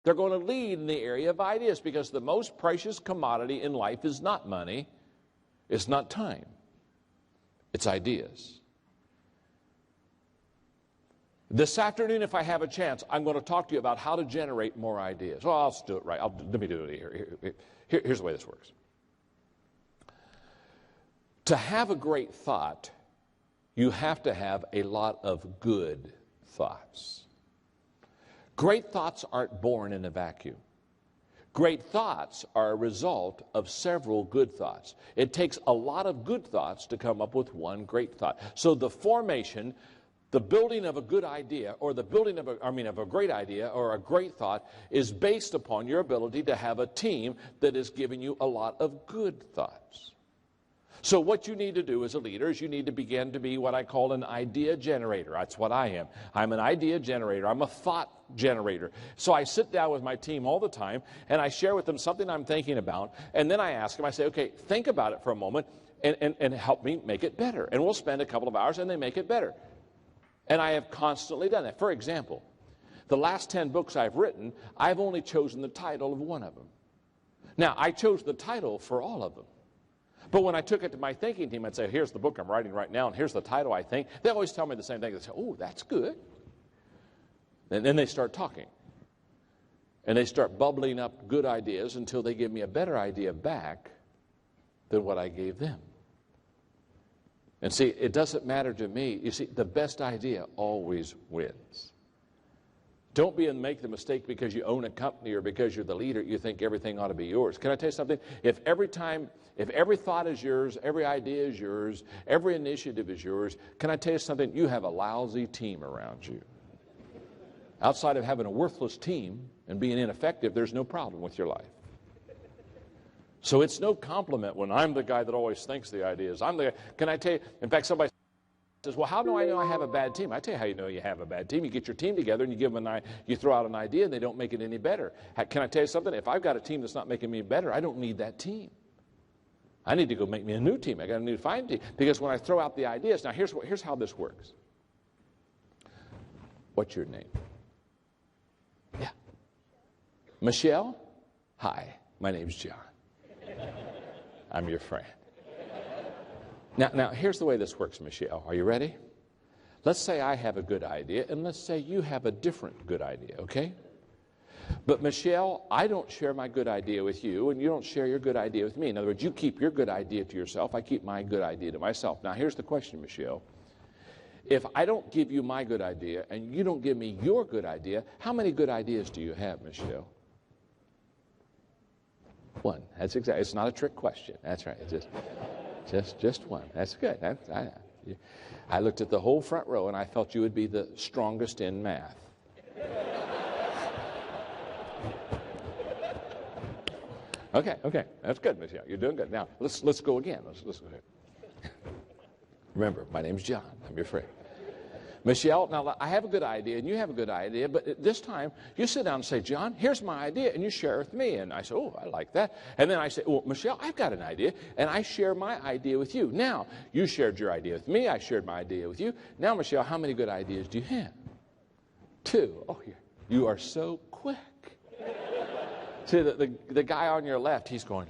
They're going to lead in the area of ideas, because the most precious commodity in life is not money, it's not time, it's ideas. This afternoon, if I have a chance, I'm going to talk to you about how to generate more ideas. Well, I'll do it right. Let me do it here. Here's the way this works. To have a great thought, you have to have a lot of good thoughts. Great thoughts aren't born in a vacuum. Great thoughts are a result of several good thoughts. It takes a lot of good thoughts to come up with one great thought. So the formation, the building of a good idea, or the building of a great idea or a great thought, is based upon your ability to have a team that is giving you a lot of good thoughts. So what you need to do as a leader is you need to begin to be what I call an idea generator. That's what I am. I'm an idea generator. I'm a thought generator. So I sit down with my team all the time, and I share with them something I'm thinking about, and then I ask them, I say, okay, think about it for a moment and help me make it better. And we'll spend a couple of hours, and they make it better. And I have constantly done that. For example, the last 10 books I've written, I've only chosen the title of one of them. Now, I chose the title for all of them. But when I took it to my thinking team, I'd say, here's the book I'm writing right now, and here's the title I think. They always tell me the same thing. They say, oh, that's good. And then they start talking. And they start bubbling up good ideas until they give me a better idea back than what I gave them. And see, it doesn't matter to me. You see, the best idea always wins. Don't make the mistake because you own a company or because you're the leader, you think everything ought to be yours. Can I tell you something? If every thought is yours, every idea is yours, every initiative is yours, can I tell you something? You have a lousy team around you. Outside of having a worthless team and being ineffective, there's no problem with your life. So it's no compliment when I'm the guy that always thinks the ideas. Can I tell you, in fact, somebody says, well, how do I know I have a bad team? I tell you how you know you have a bad team. You get your team together and you throw out an idea and they don't make it any better. Can I tell you something? If I've got a team that's not making me better, I don't need that team. I need to go make me a new team. I got to need to find a team. Because when I throw out the ideas, now here's how this works. What's your name? Yeah. Michelle? Hi, my name's John. I'm your friend. Now, here's the way this works, Michelle. Are you ready? Let's say I have a good idea, and let's say you have a different good idea, okay? But, Michelle, I don't share my good idea with you, and you don't share your good idea with me. In other words, you keep your good idea to yourself. I keep my good idea to myself. Now, here's the question, Michelle. If I don't give you my good idea, and you don't give me your good idea, how many good ideas do you have, Michelle? One. That's exactly. It's not a trick question. That's right. It's just one. That's good. I looked at the whole front row, and I felt you would be the strongest in math. Okay. That's good, Michelle. You're doing good. Now, let's go again. Let's go ahead. Remember, my name's John. I'm your friend. Michelle, now I have a good idea, and you have a good idea, but this time you sit down and say, John, here's my idea, and you share it with me. And I say, oh, I like that. And then I say, well, Michelle, I've got an idea, and I share my idea with you. Now, you shared your idea with me. I shared my idea with you. Now, Michelle, how many good ideas do you have? 2. Oh, you are so quick. See, the guy on your left, he's going,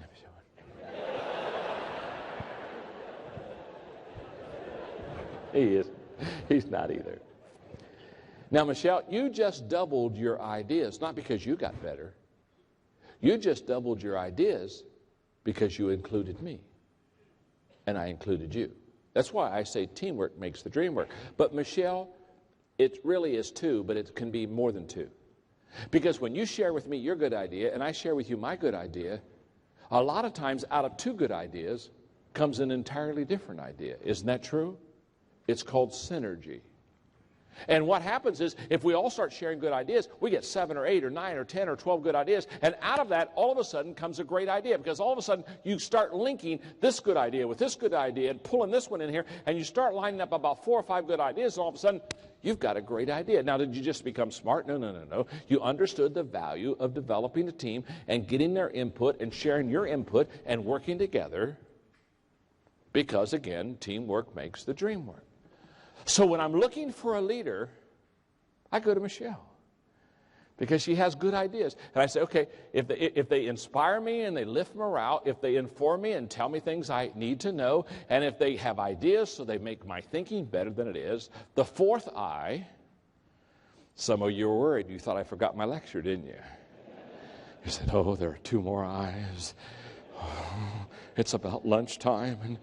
he is. He's not either. Now, Michelle, you just doubled your ideas, not because you got better. You just doubled your ideas because you included me. And I included you. That's why I say teamwork makes the dream work. But, Michelle, it really is 2, but it can be more than 2. Because when you share with me your good idea and I share with you my good idea, a lot of times out of 2 good ideas comes an entirely different idea. Isn't that true? It's called synergy. And what happens is, if we all start sharing good ideas, we get 7 or 8 or 9 or 10 or 12 good ideas, and out of that, all of a sudden comes a great idea, because all of a sudden you start linking this good idea with this good idea and pulling this one in here, and you start lining up about 4 or 5 good ideas, and all of a sudden you've got a great idea. Now, did you just become smart? No. You understood the value of developing a team and getting their input and sharing your input and working together, because, again, teamwork makes the dream work. So when I'm looking for a leader, I go to Michelle. because she has good ideas. And I say, okay, if they inspire me and they lift morale, if they inform me and tell me things I need to know, and if they have ideas so they make my thinking better than it is, the fourth I, some of you were worried. You thought I forgot my lecture, didn't you? You said, oh, there are 2 more I's. Oh, it's about lunchtime, and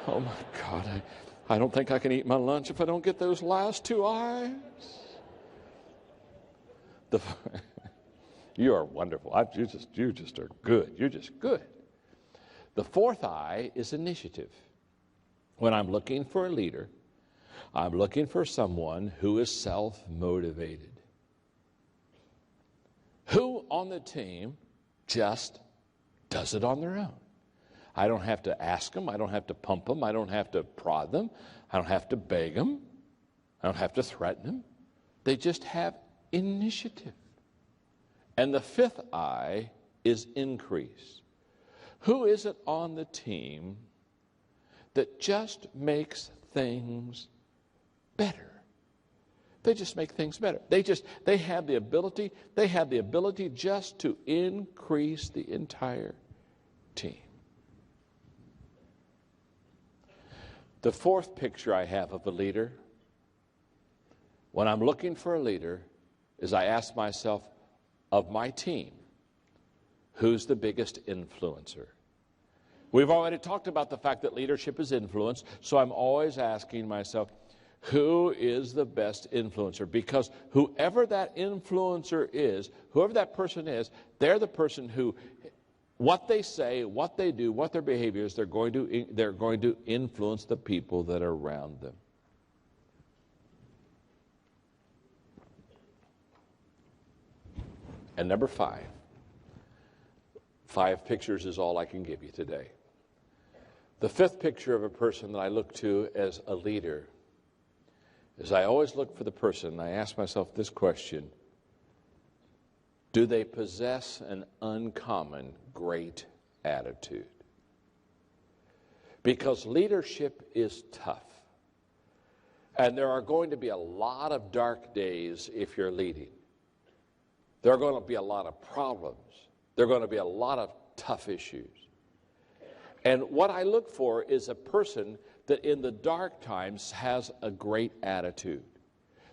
oh my God, I don't think I can eat my lunch if I don't get those last 2 I's. You are wonderful. You just are good. You're just good. The fourth I is initiative. When I'm looking for a leader, I'm looking for someone who is self-motivated. Who on the team just does it on their own. I don't have to ask them. I don't have to pump them. I don't have to prod them. I don't have to beg them. I don't have to threaten them. They just have initiative. And the fifth I is increase. Who is it on the team that just makes things better? They just make things better. They have the ability just to increase the entire team. The fourth picture I have of a leader, when I'm looking for a leader, is I ask myself, of my team, who's the biggest influencer? We've already talked about the fact that leadership is influence, so I'm always asking myself, who is the best influencer? Because whoever that influencer is, whoever that person is, they're the person who, what they say, what they do, what their behavior is, they're going to influence the people that are around them. And number 5. 5 pictures is all I can give you today. The fifth picture of a person that I look to as a leader is I always look for the person, and I ask myself this question: do they possess an uncommon great attitude? Because leadership is tough. And there are going to be a lot of dark days if you're leading. There are going to be a lot of problems. There are going to be a lot of tough issues. And what I look for is a person that in the dark times has a great attitude.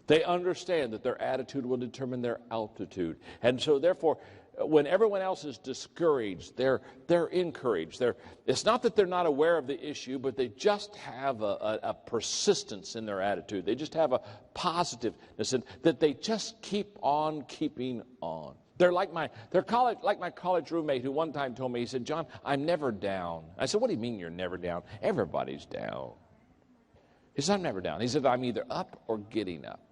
They understand that their attitude will determine their altitude. And so therefore, when everyone else is discouraged, they're encouraged. It's not that they're not aware of the issue, but they just have a persistence in their attitude. They just have a positiveness, and that they just keep on keeping on. They're like my college roommate who one time told me, he said, John, I'm never down. I said, what do you mean you're never down? Everybody's down. He said, I'm never down. He said, I'm either up or getting up.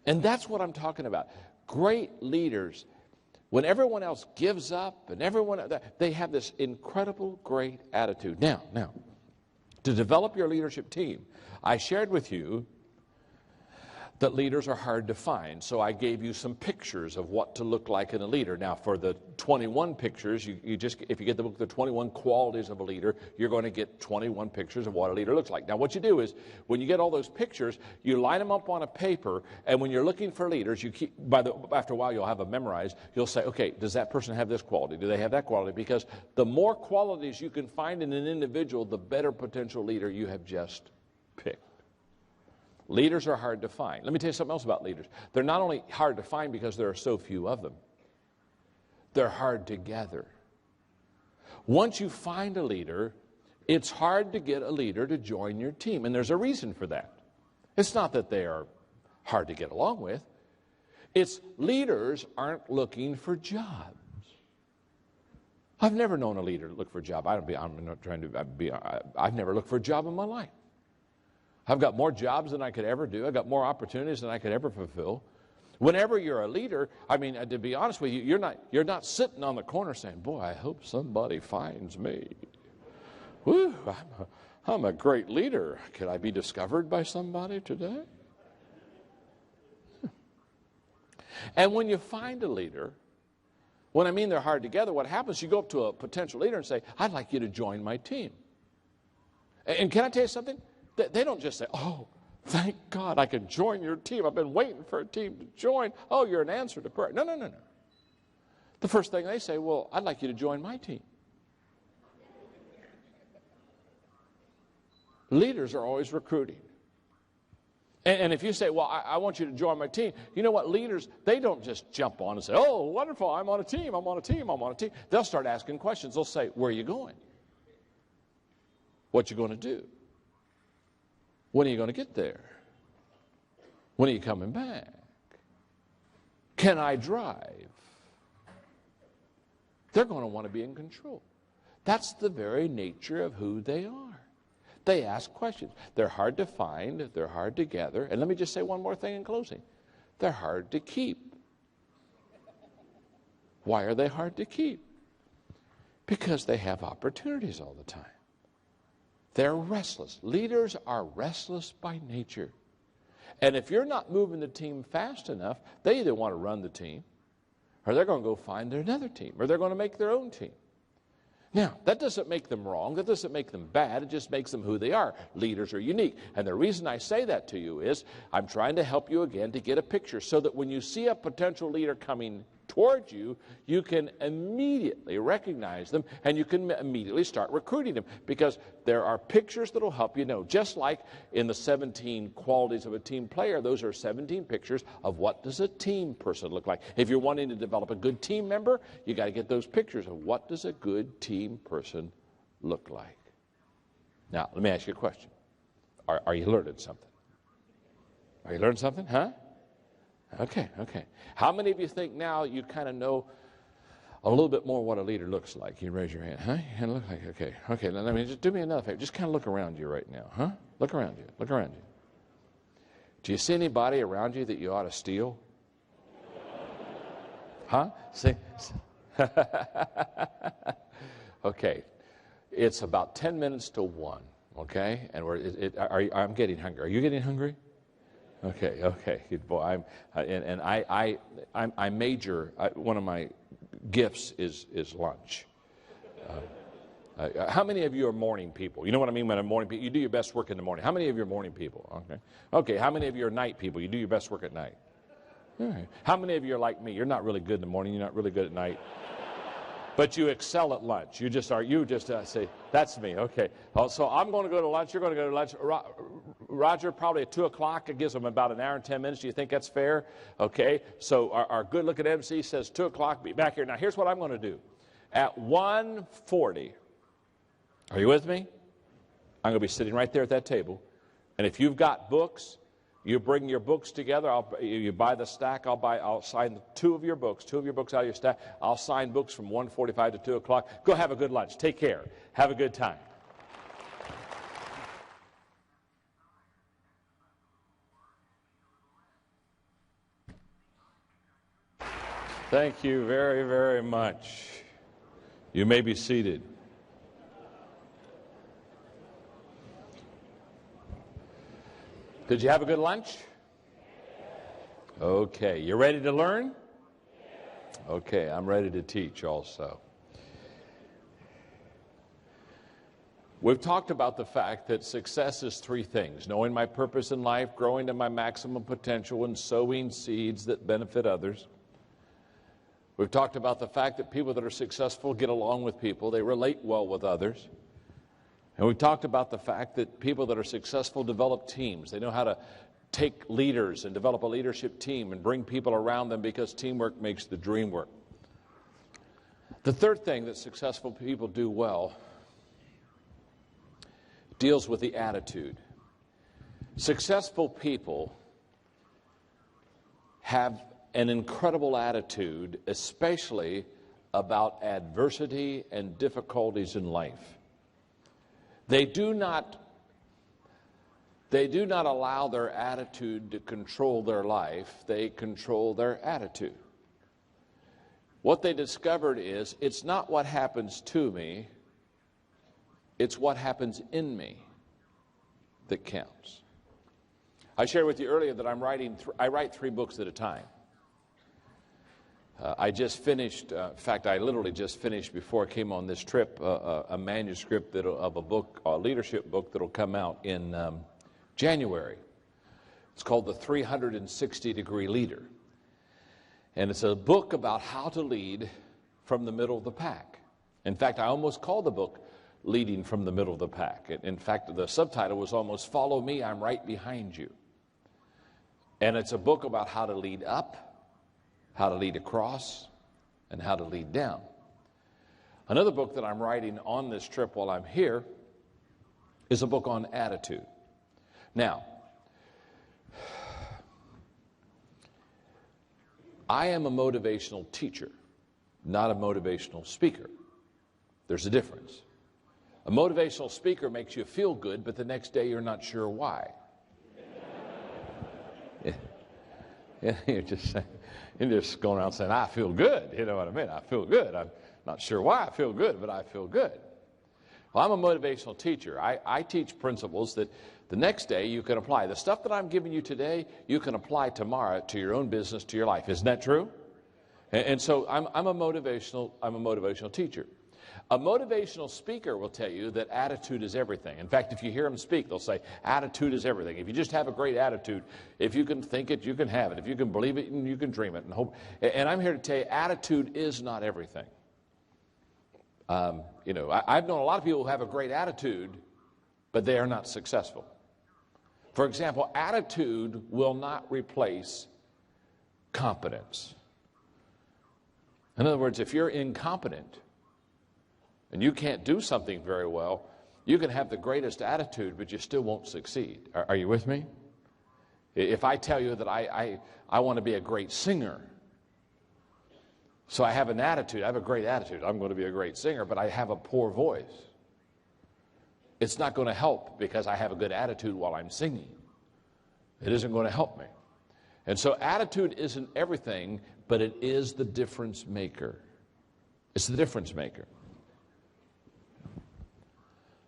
And that's what I'm talking about. Great leaders, when everyone else gives up and they have this incredible great attitude. Now, to develop your leadership team, I shared with you that leaders are hard to find. So I gave you some pictures of what to look like in a leader. Now, for the 21 pictures, if you get the book, The 21 Qualities of a Leader, you're going to get 21 pictures of what a leader looks like. Now, what you do is, when you get all those pictures, you line them up on a paper, and when you're looking for leaders, after a while you'll have them memorized. You'll say, okay, does that person have this quality? Do they have that quality? Because the more qualities you can find in an individual, the better potential leader you have just picked. Leaders are hard to find. Let me tell you something else about leaders. They're not only hard to find because there are so few of them, they're hard to gather. Once you find a leader, it's hard to get a leader to join your team, and there's a reason for that. It's not that they are hard to get along with. It's leaders aren't looking for jobs. I've never known a leader look for a job. I've never looked for a job in my life. I've got more jobs than I could ever do. I've got more opportunities than I could ever fulfill. Whenever you're a leader, to be honest with you, you're not sitting on the corner saying, boy, I hope somebody finds me. Whew, I'm a great leader. Can I be discovered by somebody today? And when you find a leader, when they're hard together, what happens, you go up to a potential leader and say, I'd like you to join my team. And can I tell you something? They don't just say, oh, Thank God I can join your team. I've been waiting for a team to join. Oh, you're an answer to prayer. No, no, no, no. The first thing they say, well, I'd like you to join my team. Leaders are always recruiting. And if you say, well, I want you to join my team, you know what? Leaders, they don't just jump on and say, oh, wonderful, I'm on a team, I'm on a team, I'm on a team. They'll start asking questions. They'll say, where are you going? What you going to do? When are you going to get there? When are you coming back? Can I drive? They're going to want to be in control. That's the very nature of who they are. They ask questions. They're hard to find. They're hard to gather. And let me just say one more thing in closing. They're hard to keep. Why are they hard to keep? Because they have opportunities all the time. They're restless. Leaders are restless by nature. And if you're not moving the team fast enough, they either want to run the team, or they're going to go find another team, or they're going to make their own team. Now, that doesn't make them wrong. That doesn't make them bad. It just makes them who they are. Leaders are unique. And the reason I say that to you is I'm trying to help you again to get a picture so that when you see a potential leader coming towards you, you can immediately recognize them and you can immediately start recruiting them, because there are pictures that will help you know. Just like in the 17 qualities of a team player, those are 17 pictures of what does a team person look like. If you're wanting to develop a good team member, you got to get those pictures of what does a good team person look like. Now, let me ask you a question. Are you learning something? Are you learning something, huh? Okay. How many of you think now you kind of know a little bit more what a leader looks like? You raise your hand. Huh? You look like, okay. Now, let me just do me another favor. Just kind of look around you right now, huh? Look around you. Do you see anybody around you that you ought to steal? Huh? See? Okay. It's about 10 minutes to 1, okay? And I'm getting hungry. Are you getting hungry? Okay. Boy, I major. One of my gifts is lunch. How many of you are morning people? You know what I mean by morning people? You do your best work in the morning. How many of you are morning people? Okay. How many of you are night people? You do your best work at night. All right. How many of you are like me? You're not really good in the morning. You're not really good at night. But you excel at lunch. You just say, that's me. Okay. So I'm going to go to lunch. You're going to go to lunch. Roger, probably at 2 o'clock. It gives them about an hour and 10 minutes. Do you think that's fair? Okay. So our good-looking MC says 2 o'clock. Be back here. Now, here's what I'm going to do. At 1:40, are you with me? I'm going to be sitting right there at that table. And if you've got books, you bring your books together. You buy the stack. I'll sign 2 of your books out of your stack. I'll sign books from 1:45 to 2 o'clock. Go have a good lunch. Take care. Have a good time. Thank you very, very much. You may be seated. Did you have a good lunch? Okay. You ready to learn? Okay. I'm ready to teach also. We've talked about the fact that success is 3 things: knowing my purpose in life, growing to my maximum potential, and sowing seeds that benefit others. We've talked about the fact that people that are successful get along with people. They relate well with others. And we've talked about the fact that people that are successful develop teams. They know how to take leaders and develop a leadership team and bring people around them, because teamwork makes the dream work. The third thing that successful people do well deals with the attitude. Successful people have an incredible attitude, especially about adversity and difficulties in life. They do not allow their attitude to control their life. They control their attitude. What they discovered is it's not what happens to me, it's what happens in me that counts. I shared with you earlier that I write 3 books at a time. I just finished, in fact, I literally just finished before I came on this trip, a manuscript of a book, a leadership book that'll come out in January. It's called The 360-Degree Leader. And it's a book about how to lead from the middle of the pack. In fact, I almost called the book Leading from the Middle of the Pack. In fact, the subtitle was almost Follow Me, I'm Right Behind You. And it's a book about how to lead up, how to lead across, and how to lead down. Another book that I'm writing on this trip while I'm here is a book on attitude. Now, I am a motivational teacher, not a motivational speaker. There's a difference. A motivational speaker makes you feel good, but the next day you're not sure why. Yeah, you're just going around saying, I feel good. You know what I mean? I feel good. I'm not sure why I feel good, but I feel good. Well, I'm a motivational teacher. I teach principles that the next day you can apply. The stuff that I'm giving you today, you can apply tomorrow to your own business, to your life. Isn't that true? And so I'm a motivational teacher. A motivational speaker will tell you that attitude is everything. In fact, if you hear them speak, they'll say, attitude is everything. If you just have a great attitude, if you can think it, you can have it. If you can believe it, you can dream it and hope. And I'm here to tell you, attitude is not everything. I've known a lot of people who have a great attitude, but they are not successful. For example, attitude will not replace competence. In other words, if you're incompetent and you can't do something very well, you can have the greatest attitude, but you still won't succeed. Are you with me? If I tell you that I want to be a great singer, so I have an attitude, I have a great attitude, I'm going to be a great singer, but I have a poor voice, it's not going to help because I have a good attitude while I'm singing. It isn't going to help me. And so attitude isn't everything, but it is the difference maker. It's the difference maker.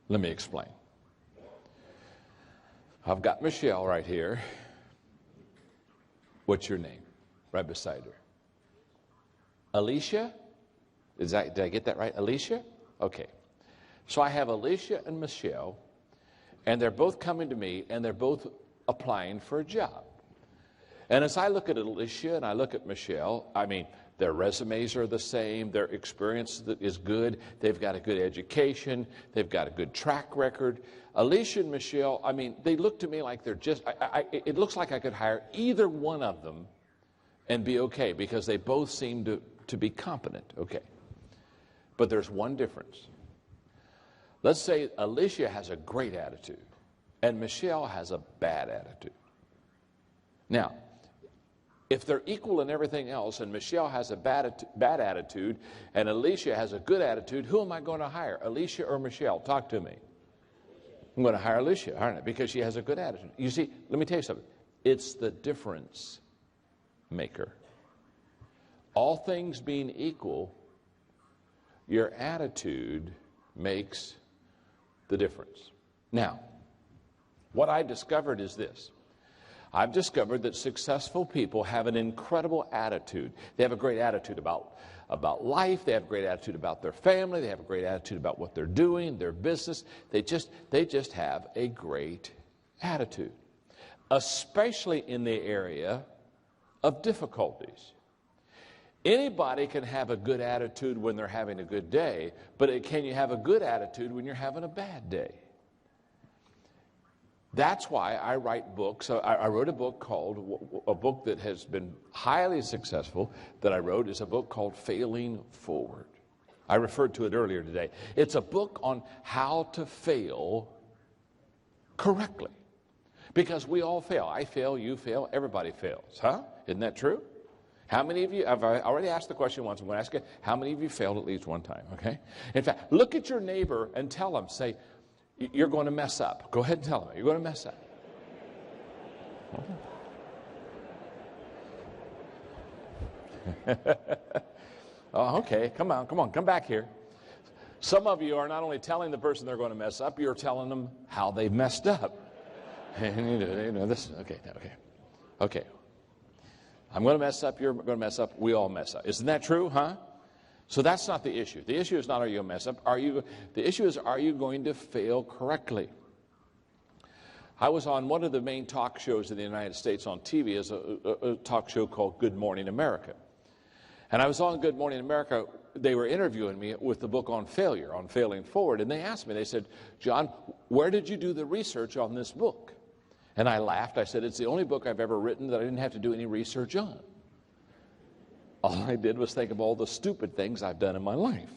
Let me explain. I've got Michelle right here. What's your name? Right beside her. Alicia? Did I get that right? Alicia? Okay. So I have Alicia and Michelle, and they're both coming to me, and they're both applying for a job. And as I look at Alicia and I look at Michelle, I mean, their resumes are the same, their experience is good, they've got a good education, they've got a good track record. Alicia and Michelle, I mean, they look to me like they're just, it looks like I could hire either one of them and be okay because they both seem to be competent. Okay. But there's one difference. Let's say Alicia has a great attitude and Michelle has a bad attitude. Now, if they're equal in everything else and Michelle has a bad attitude and Alicia has a good attitude, who am I going to hire, Alicia or Michelle? Talk to me. I'm going to hire Alicia, aren't I? Because she has a good attitude. You see, let me tell you something. It's the difference maker. All things being equal, your attitude makes the difference. Now, what I discovered is this. I've discovered that successful people have an incredible attitude. They have a great attitude about life. They have a great attitude about their family. They have a great attitude about what they're doing, their business. They just have a great attitude, especially in the area of difficulties. Anybody can have a good attitude when they're having a good day, but can you have a good attitude when you're having a bad day? That's why I write books. I wrote a book a book that has been highly successful that I wrote is a book called Failing Forward. I referred to it earlier today. It's a book on how to fail correctly. Because we all fail. I fail, you fail, everybody fails. Huh? Isn't that true? How many of you, I've already asked the question once, I'm going to ask you, how many of you failed at least one time, okay? In fact, look at your neighbor and tell them, say, you're going to mess up. Go ahead and tell them, you're going to mess up. Oh, okay, come on, come back here. Some of you are not only telling the person they're going to mess up, you're telling them how they've messed up. This, okay. I'm going to mess up, you're going to mess up, we all mess up. Isn't that true, huh? So that's not the issue. The issue is not are you going to mess up. The issue is are you going to fail correctly? I was on one of the main talk shows in the United States on TV, as a talk show called Good Morning America. And I was on Good Morning America. They were interviewing me with the book on failure, on failing forward. And they asked me, they said, John, where did you do the research on this book? And I laughed. I said, it's the only book I've ever written that I didn't have to do any research on. All I did was think of all the stupid things I've done in my life.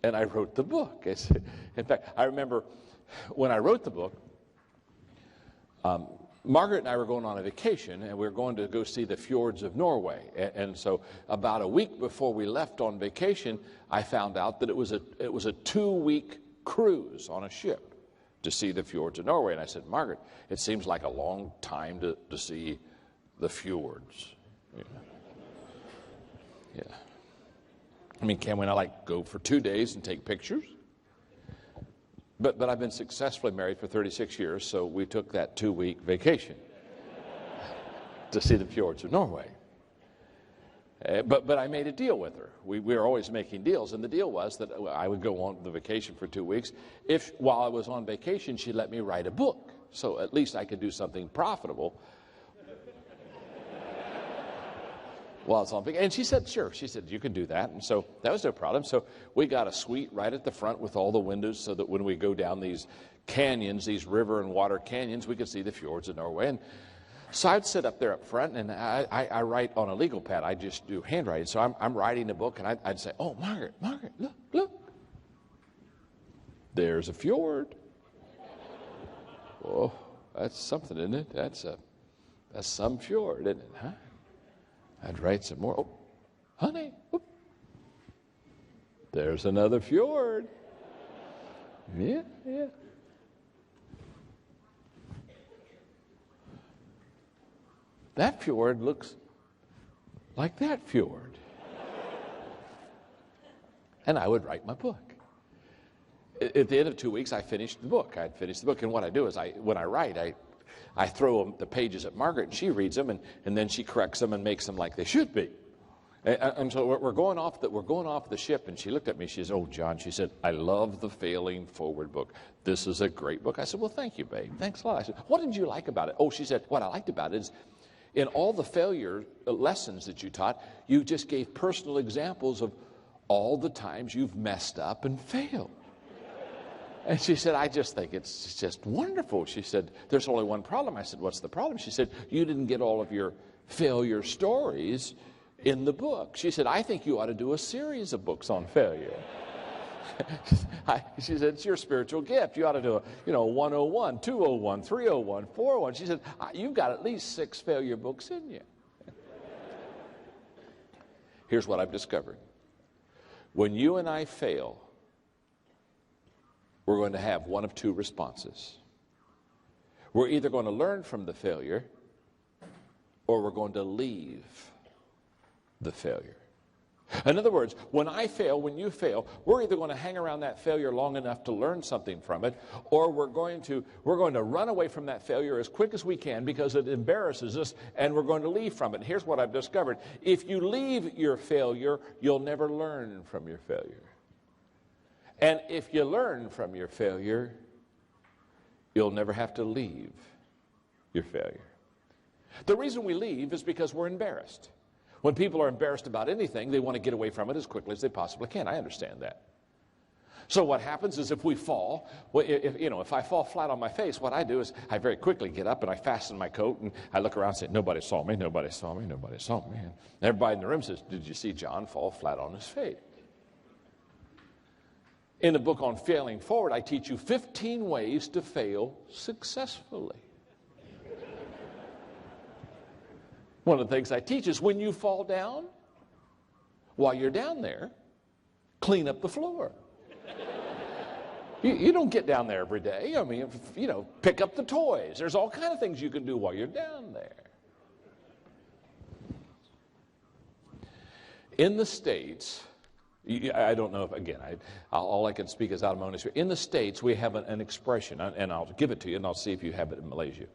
And I wrote the book. In fact, I remember when I wrote the book, Margaret and I were going on a vacation, and we were going to go see the fjords of Norway. And so about a week before we left on vacation, I found out that it was a 2-week cruise on a ship to see the fjords of Norway. And I said, Margaret, it seems like a long time to see the fjords. Yeah. I mean, can we not go for 2 days and take pictures? But I've been successfully married for 36 years, so we took that 2-week vacation to see the fjords of Norway. But I made a deal with her. We were always making deals, and the deal was that I would go on the vacation for 2 weeks. If while I was on vacation, she'd let me write a book, so at least I could do something profitable while it's on vacation. And she said, sure. She said, you can do that. And so that was no problem. So we got a suite right at the front with all the windows so that when we go down these canyons, these river and water canyons, we could see the fjords of Norway. And so I'd sit up there up front, and I write on a legal pad. I just do handwriting. So I'm writing a book, and I'd say, oh, Margaret, look. There's a fjord. Oh, that's something, isn't it? That's some fjord, isn't it, huh? I'd write some more. Oh, honey, whoop. There's another fjord. Yeah. That fjord looks like that fjord. And I would write my book. At the end of 2 weeks, I finished the book. I'd finished the book. And what I do is when I write, I throw the pages at Margaret, and she reads them, and then she corrects them and makes them like they should be. And so we're going off the ship, and she looked at me. She said, "Oh, John," she said, "I love the Failing Forward book. This is a great book." I said, "Well, thank you, babe. Thanks a lot." I said, "What did you like about it?" Oh, she said, "What I liked about it is in all the failure lessons that you taught, you just gave personal examples of all the times you've messed up and failed." And she said, "I just think it's just wonderful." She said, "There's only one problem." I said, "What's the problem?" She said, "You didn't get all of your failure stories in the book." She said, "I think you ought to do a series of books on failure." She said, "It's your spiritual gift. You ought to do a 101, 201, 301, 401. She said, "You've got at least 6 failure books in you." Here's what I've discovered. When you and I fail, we're going to have one of 2 responses. We're either going to learn from the failure, or we're going to leave the failure. In other words, when I fail, when you fail, we're either going to hang around that failure long enough to learn something from it, or we're going to run away from that failure as quick as we can because it embarrasses us, and we're going to leave from it. Here's what I've discovered. If you leave your failure, you'll never learn from your failure. And if you learn from your failure, you'll never have to leave your failure. The reason we leave is because we're embarrassed. When people are embarrassed about anything, they want to get away from it as quickly as they possibly can. I understand that. So what happens is if we fall, if I fall flat on my face, what I do is I very quickly get up and I fasten my coat and I look around and say, "Nobody saw me, nobody saw me, nobody saw me." And everybody in the room says, "Did you see John fall flat on his face?" In the book on Failing Forward, I teach you 15 ways to fail successfully. One of the things I teach is when you fall down, while you're down there, clean up the floor. You don't get down there every day. I mean, pick up the toys. There's all kinds of things you can do while you're down there. In the States, I don't know if, again, all I can speak is out of my own experience. In the States, we have an expression, and I'll give it to you, and I'll see if you have it in Malaysia.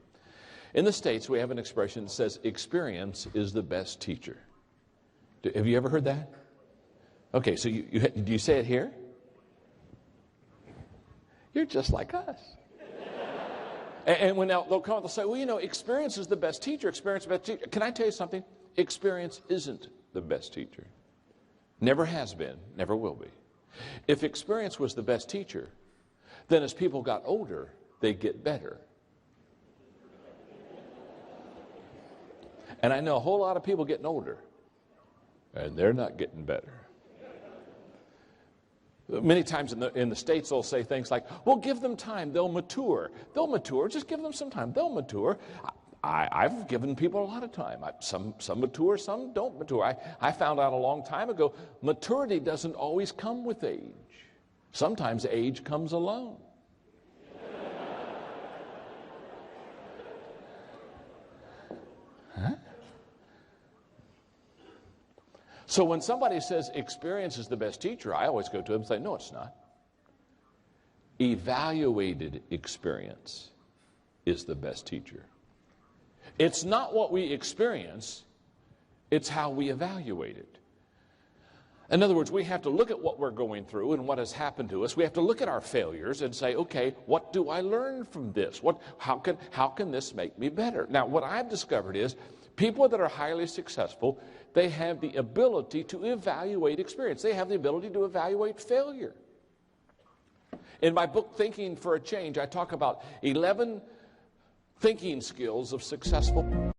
In the States, we have an expression that says, "Experience is the best teacher." Have you ever heard that? Okay, so do you say it here? You're just like us. And when they'll come, they'll say, well, you know, experience is the best teacher. Experience is the best teacher. Can I tell you something? Experience isn't the best teacher. Never has been, never will be. If experience was the best teacher, then as people got older, they'd get better. And I know a whole lot of people getting older, and they're not getting better. Many times in the States, they'll say things like, well, give them time, they'll mature. They'll mature, just give them some time, they'll mature. I've given people a lot of time. Some mature, some don't mature. I found out a long time ago, maturity doesn't always come with age. Sometimes age comes alone. Huh? So when somebody says experience is the best teacher, I always go to them and say, no, it's not. Evaluated experience is the best teacher. It's not what we experience, it's how we evaluate it. In other words, we have to look at what we're going through and what has happened to us. We have to look at our failures and say, okay, what do I learn from this? How can this make me better? Now, what I've discovered is people that are highly successful, they have the ability to evaluate experience. They have the ability to evaluate failure. In my book, Thinking for a Change, I talk about 11 thinking skills of successful